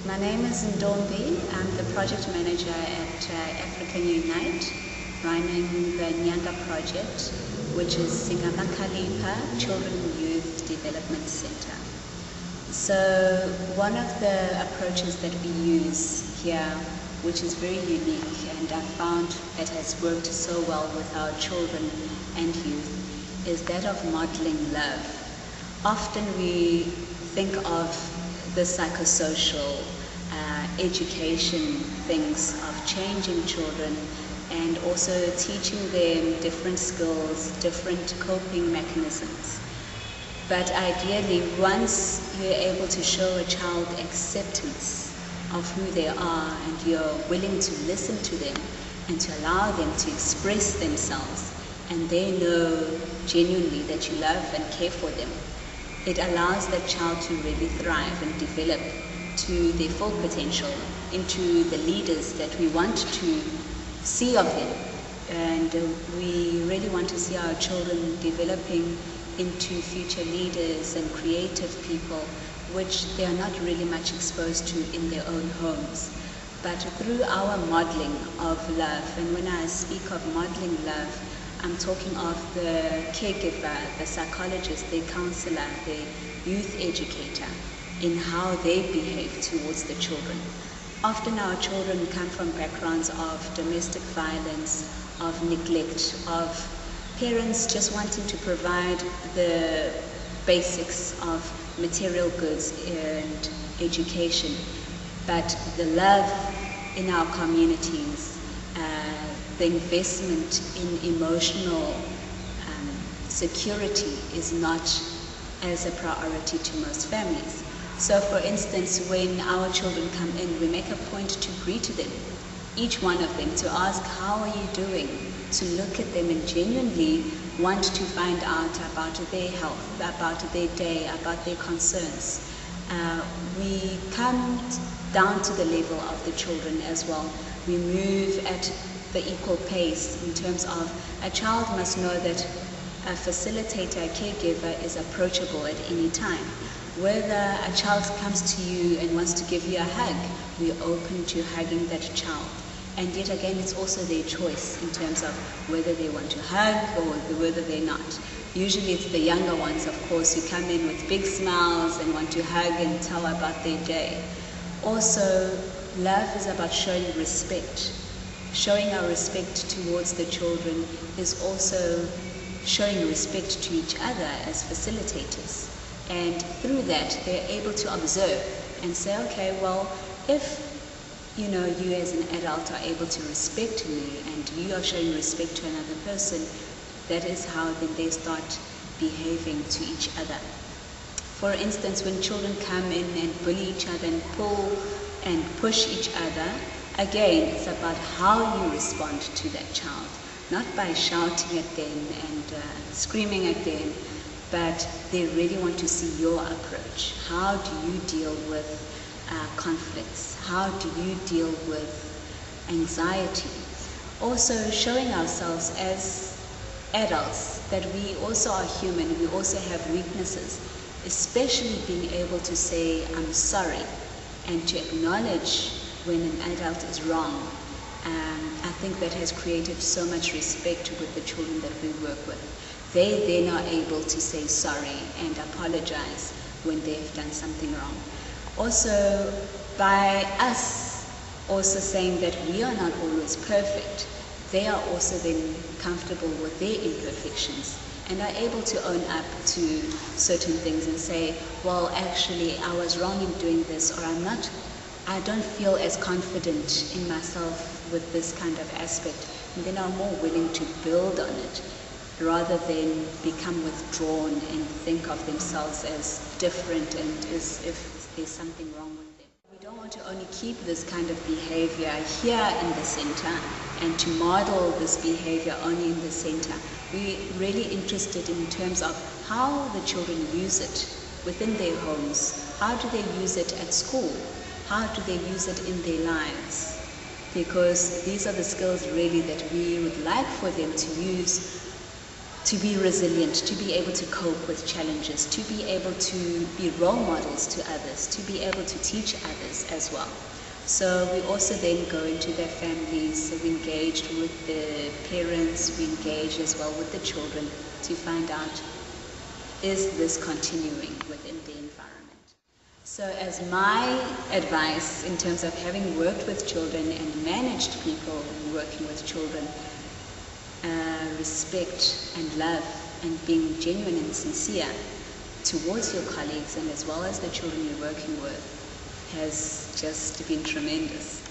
My name is Nthombi. I'm the project manager at African Unite, running the Nyanga project, which is Singamakalipa Children and Youth Development Center. So one of the approaches that we use here, which is very unique and I found that has worked so well with our children and youth, is that of modeling love. Often we think of the psychosocial education things of changing children and also teaching them different skills, different coping mechanisms. But ideally, once you're able to show a child acceptance of who they are and you're willing to listen to them and to allow them to express themselves, and they know genuinely that you love and care for them, it allows that child to really thrive and develop to their full potential into the leaders that we want to see of them. And we really want to see our children developing into future leaders and creative people, which they are not really much exposed to in their own homes. But through our modeling of love, and when I speak of modeling love, I'm talking of the caregiver, the psychologist, the counselor, the youth educator, in how they behave towards the children. Often our children come from backgrounds of domestic violence, of neglect, of parents just wanting to provide the basics of material goods and education. But the love in our communities, the investment in emotional security is not as a priority to most families. So for instance, when our children come in, we make a point to greet them, each one of them, to ask, how are you doing? To look at them and genuinely want to find out about their health, about their day, about their concerns. We come down to the level of the children as well. We move at the equal pace in terms of a child must know that a facilitator, a caregiver is approachable at any time. Whether a child comes to you and wants to give you a hug, we're open to hugging that child. And yet again, it's also their choice in terms of whether they want to hug or whether they're not. Usually it's the younger ones, of course, who come in with big smiles and want to hug and tell about their day. Also, love is about showing respect. Showing our respect towards the children is also showing respect to each other as facilitators. And through that, they're able to observe and say, okay, well, if you as an adult are able to respect me and you are showing respect to another person, that is how then they start behaving to each other. For instance, when children come in and bully each other and pull and push each other, again, it's about how you respond to that child, not by shouting at them and screaming at them, but they really want to see your approach. How do you deal with conflicts? How do you deal with anxiety? Also showing ourselves as adults that we also are human, we also have weaknesses, especially being able to say, I'm sorry, and to acknowledge when an adult is wrong. I think that has created so much respect with the children that we work with. They then are able to say sorry and apologize when they've done something wrong. Also, by us also saying that we are not always perfect, they are also then comfortable with their imperfections and are able to own up to certain things and say, well, actually, I was wrong in doing this, or I don't feel as confident in myself with this kind of aspect. And then are more willing to build on it, rather than become withdrawn and think of themselves as different and as if there's something wrong with them. We don't want to only keep this kind of behavior here in the center and to model this behavior only in the center. We're really interested in terms of how the children use it within their homes. How do they use it at school? How do they use it in their lives? Because these are the skills really that we would like for them to use to be resilient, to be able to cope with challenges, to be able to be role models to others, to be able to teach others as well. So we also then go into their families, so we engaged with the parents, we engage as well with the children to find out, is this continuing within the environment? So as my advice in terms of having worked with children and managed people working with children, respect and love and being genuine and sincere towards your colleagues and as well as the children you're working with has just been tremendous.